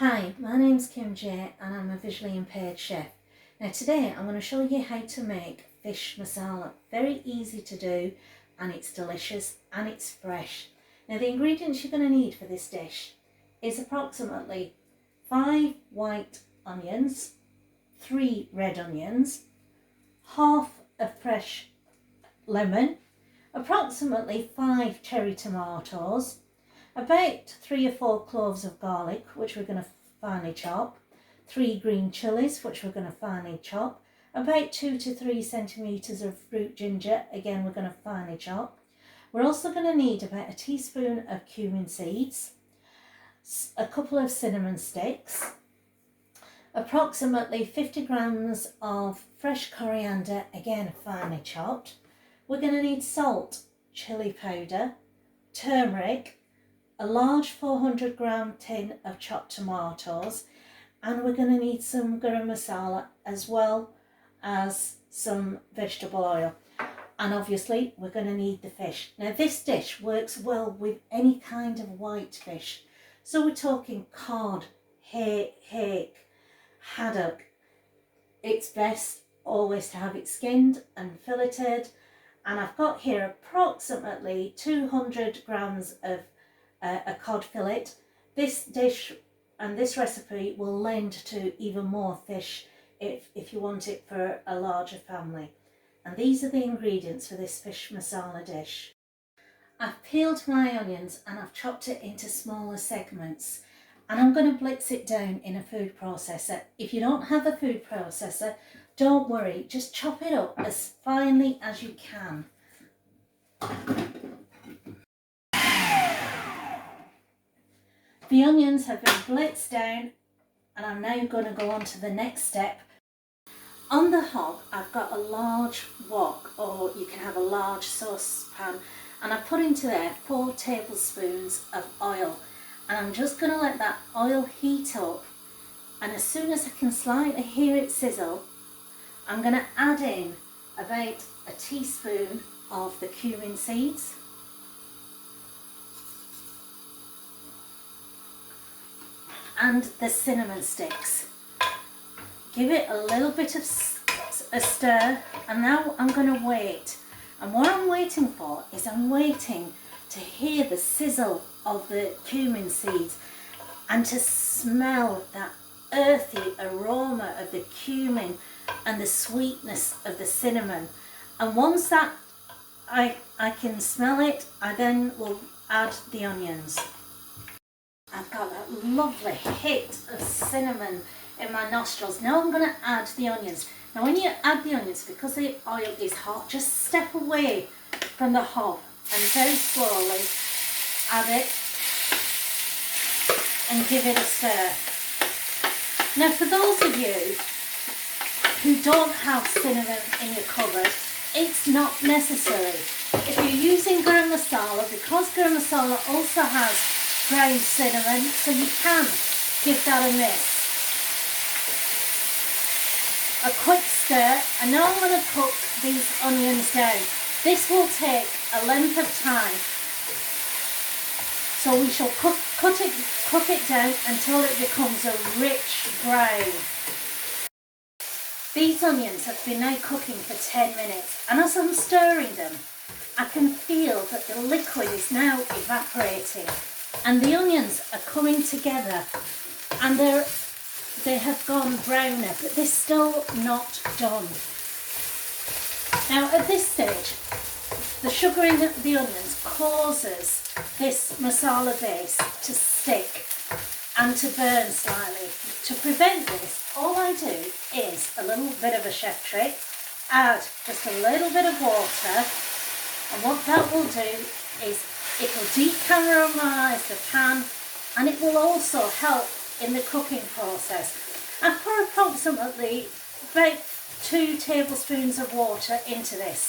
Hi, my name's Kim J and I'm a visually impaired chef. Now today I'm going to show you how to make fish masala. Very easy to do and it's delicious and it's fresh. Now the ingredients you're going to need for this dish is approximately 5 white onions, 3 red onions, half a fresh lemon, approximately 5 cherry tomatoes, about 3 or 4 cloves of garlic, which we're going to finely chop, 3 green chilies, which we're going to finely chop, about 2 to 3 centimetres of root ginger, again we're going to finely chop. We're also going to need about a teaspoon of cumin seeds, a couple of cinnamon sticks, approximately 50 grams of fresh coriander, again finely chopped. We're going to need salt, chilli powder, turmeric, a large 400 gram tin of chopped tomatoes, and we're going to need some garam masala as well as some vegetable oil. And obviously we're going to need the fish. Now this dish works well with any kind of white fish. So we're talking cod, hake, haddock. It's best always to have it skinned and filleted. And I've got here approximately 200 grams of a cod fillet. This dish and this recipe will lend to even more fish if you want it for a larger family. And these are the ingredients for this fish masala dish. I've peeled my onions and I've chopped it into smaller segments, and I'm going to blitz it down in a food processor. If you don't have a food processor, don't worry, just chop it up as finely as you can. The onions have been blitzed down and I'm now going to go on to the next step. On the hob I've got a large wok, or you can have a large saucepan, and I've put into there 4 tablespoons of oil, and I'm just going to let that oil heat up, and as soon as I can slightly hear it sizzle, I'm going to add in about a teaspoon of the cumin seeds, and the cinnamon sticks. Give it a little bit of a stir, and now I'm going to wait. And what I'm waiting for is I'm waiting to hear the sizzle of the cumin seeds and to smell that earthy aroma of the cumin and the sweetness of the cinnamon. And once that I can smell it, I then will add the onions. I've got that lovely hit of cinnamon in my nostrils. Now I'm going to add the onions. Now when you add the onions, because the oil is hot, just step away from the hob and very slowly add it and give it a stir. Now for those of you who don't have cinnamon in your cupboard, it's not necessary. If you're using garam masala, because garam masala also has ground cinnamon, so you can give that a miss. A quick stir, and now I'm going to cook these onions down. This will take a length of time, so we shall cook it down until it becomes a rich brown. These onions have been now cooking for 10 minutes, and as I'm stirring them, I can feel that the liquid is now evaporating. And the onions are coming together, and they have gone browner, but they're still not done. Now at this stage, the sugar in the onions causes this masala base to stick and to burn slightly. To prevent this, all I do is a little bit of a chef trick, add just a little bit of water, and what that will do is it will decaramelize the pan, and it will also help in the cooking process. I put approximately about 2 tablespoons of water into this.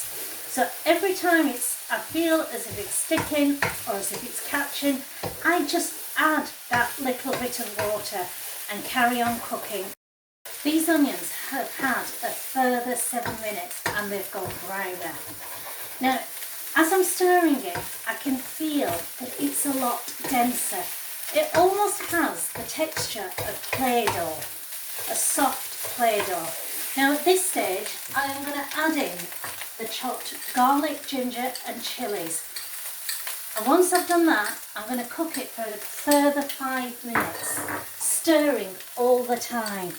So every time I feel as if it's sticking or as if it's catching, I just add that little bit of water and carry on cooking. These onions have had a further 7 minutes and they've gone browner. Now, as I'm stirring it, I can feel that it's a lot denser. It almost has the texture of Play-Doh, a soft Play-Doh. Now at this stage, I am going to add in the chopped garlic, ginger and chillies. And once I've done that, I'm going to cook it for a further 5 minutes, stirring all the time.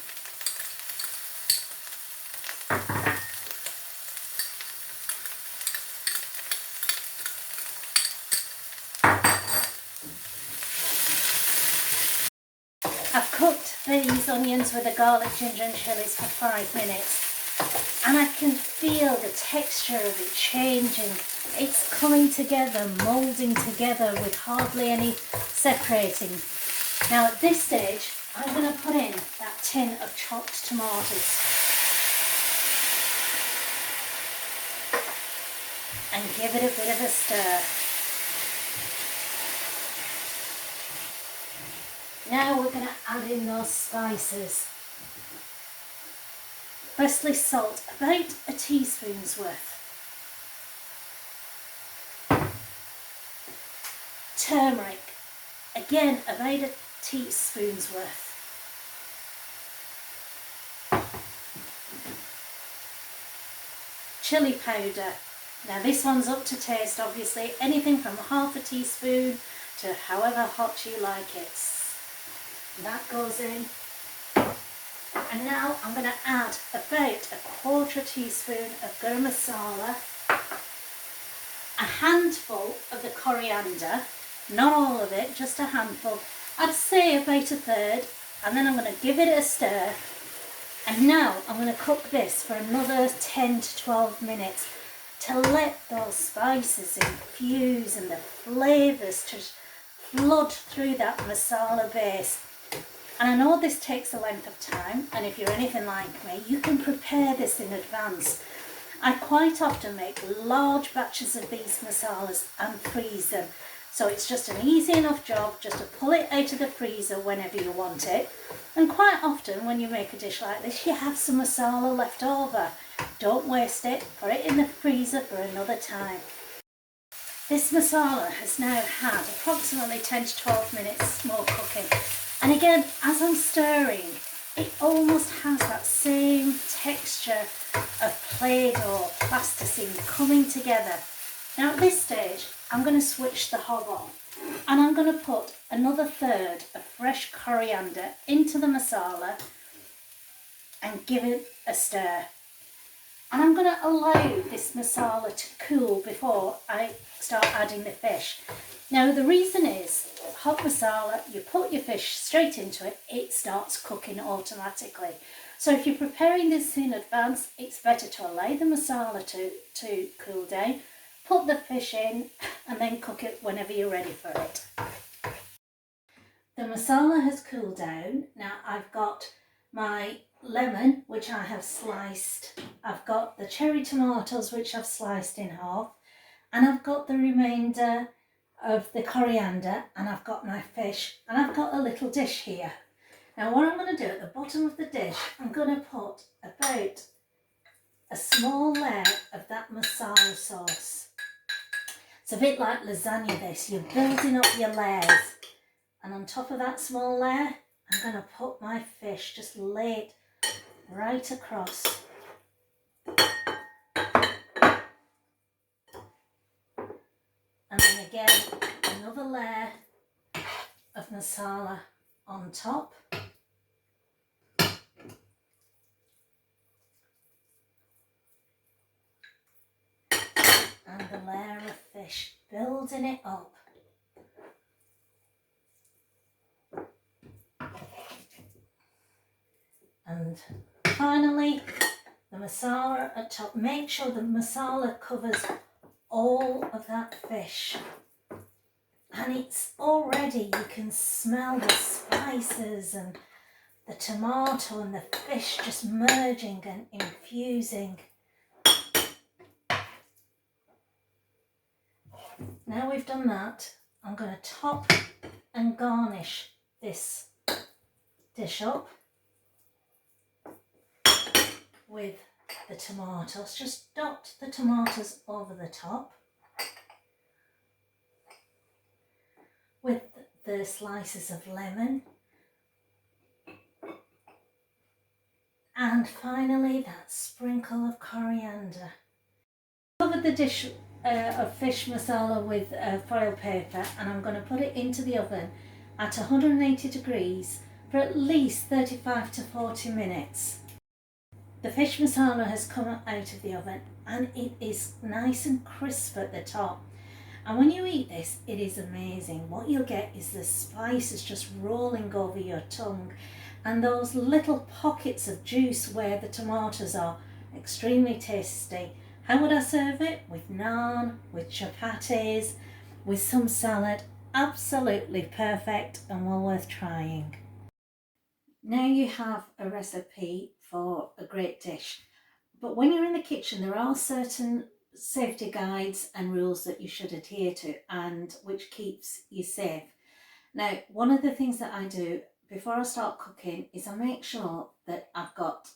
I've cooked these onions with the garlic, ginger and chillies for 5 minutes and I can feel the texture of it changing. It's coming together, moulding together with hardly any separating. Now at this stage I'm going to put in that tin of chopped tomatoes and give it a bit of a stir. Now we're going to add in those spices. Firstly, salt, about a teaspoon's worth. Turmeric, again about a teaspoon's worth. Chilli powder. Now this one's up to taste, obviously, anything from half a teaspoon to however hot you like it. That goes in. And now I'm going to add about a quarter teaspoon of garam masala, a handful of the coriander, not all of it, just a handful. I'd say about a third, and then I'm going to give it a stir. And now I'm going to cook this for another 10 to 12 minutes to let those spices infuse and the flavours just flood through that masala base. And I know this takes a length of time, and if you're anything like me, you can prepare this in advance. I quite often make large batches of these masalas and freeze them. So it's just an easy enough job just to pull it out of the freezer whenever you want it. And quite often when you make a dish like this, you have some masala left over. Don't waste it, put it in the freezer for another time. This masala has now had approximately 10 to 12 minutes more cooking. And again, as I'm stirring, it almost has that same texture of Play-Doh, plasticine coming together. Now at this stage, I'm going to switch the hob on and I'm going to put another third of fresh coriander into the masala and give it a stir. And I'm going to allow this masala to cool before I start adding the fish. Now the reason is, hot masala, you put your fish straight into it, it starts cooking automatically. So if you're preparing this in advance, it's better to allow the masala to cool down, put the fish in and then cook it whenever you're ready for it. The masala has cooled down. Now I've got my lemon, which I have sliced. I've got the cherry tomatoes, which I've sliced in half. And I've got the remainder of the coriander, and I've got my fish, and I've got a little dish here. Now what I'm going to do at the bottom of the dish, I'm going to put about a small layer of that masala sauce. It's a bit like lasagna this, you're building up your layers. And on top of that small layer, I'm going to put my fish, just lay it right across. And then again, another layer of masala on top. And the layer of fish, building it up. And finally, the masala at top. Make sure the masala covers all of that fish. And it's already, you can smell the spices and the tomato and the fish just merging and infusing. Now we've done that, I'm going to top and garnish this dish up with the tomatoes. Just dot the tomatoes over the top with the slices of lemon. And finally, that sprinkle of coriander. Cover the dish of fish masala with foil paper, and I'm going to put it into the oven at 180 degrees for at least 35 to 40 minutes. The fish masala has come out of the oven and it is nice and crisp at the top. And when you eat this, it is amazing. What you'll get is the spices just rolling over your tongue and those little pockets of juice where the tomatoes are. Extremely tasty. How would I serve it? With naan, with chapatis, with some salad. Absolutely perfect and well worth trying. Now you have a recipe for a great dish. But when you're in the kitchen, there are certain safety guides and rules that you should adhere to and which keeps you safe. Now, one of the things that I do before I start cooking is I make sure that I've got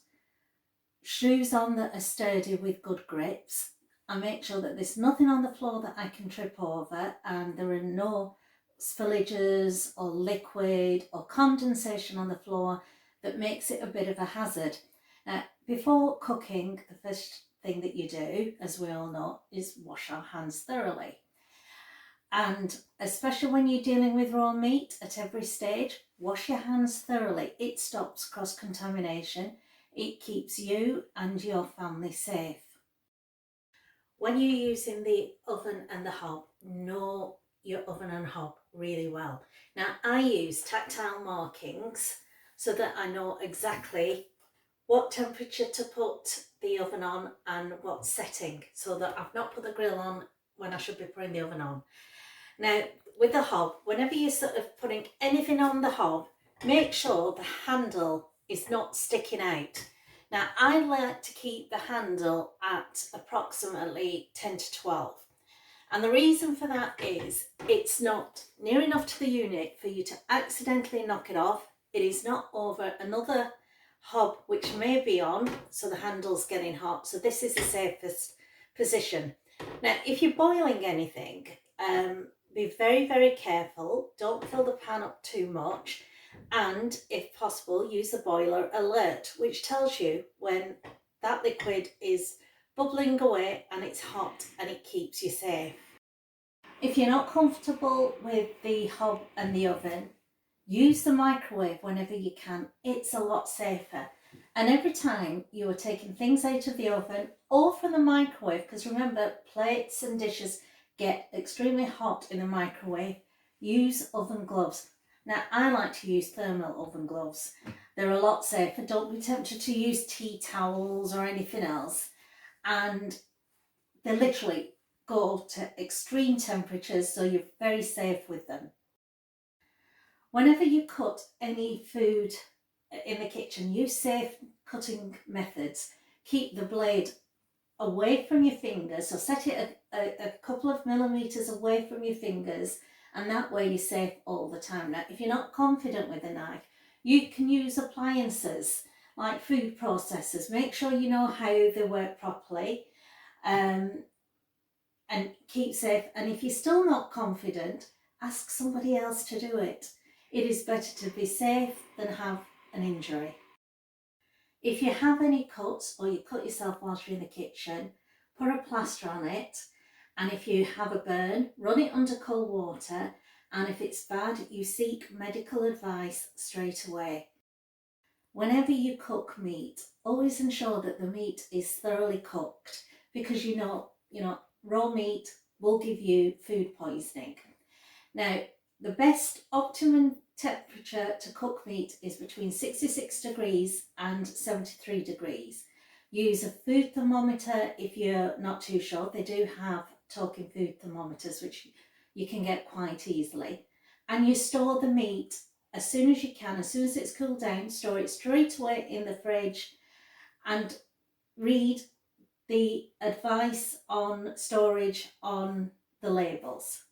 shoes on that are sturdy with good grips. I make sure that there's nothing on the floor that I can trip over and there are no spillages or liquid or condensation on the floor that makes it a bit of a hazard. Now, before cooking, the first thing that you do, as we all know, is wash our hands thoroughly. And especially when you're dealing with raw meat at every stage, wash your hands thoroughly. It stops cross-contamination. It keeps you and your family safe. When you're using the oven and the hob, know your oven and hob really well. Now, I use tactile markings so that I know exactly what temperature to put the oven on and what setting, so that I've not put the grill on when I should be putting the oven on. Now, with the hob, whenever you're sort of putting anything on the hob, make sure the handle is not sticking out. Now, I like to keep the handle at approximately 10 to 12. And the reason for that is it's not near enough to the unit for you to accidentally knock it off. It is not over another hob which may be on, so the handle's getting hot. So this is the safest position. Now, if you're boiling anything, be very, very careful. Don't fill the pan up too much. And if possible, use the boiler alert, which tells you when that liquid is bubbling away and it's hot, and it keeps you safe. If you're not comfortable with the hob and the oven, use the microwave whenever you can. It's a lot safer. And every time you are taking things out of the oven or from the microwave, because remember, plates and dishes get extremely hot in the microwave, use oven gloves. Now, I like to use thermal oven gloves. They're a lot safer. Don't be tempted to use tea towels or anything else. And they literally go to extreme temperatures, so you're very safe with them. Whenever you cut any food in the kitchen, use safe cutting methods. Keep the blade away from your fingers, so set it a couple of millimeters away from your fingers, and that way you're safe all the time. Now, if you're not confident with a knife, you can use appliances like food processors. Make sure you know how they work properly and keep safe. And if you're still not confident, ask somebody else to do it. It is better to be safe than have an injury. If you have any cuts or you cut yourself whilst you're in the kitchen, put a plaster on it. And if you have a burn, run it under cold water. And if it's bad, you seek medical advice straight away. Whenever you cook meat, always ensure that the meat is thoroughly cooked, because you know, raw meat will give you food poisoning. Now, the best optimum temperature to cook meat is between 66 degrees and 73 degrees. Use a food thermometer if you're not too sure. They do have talking food thermometers, which you can get quite easily. And you store the meat as soon as you can. As soon as it's cooled down, store it straight away in the fridge and read the advice on storage on the labels.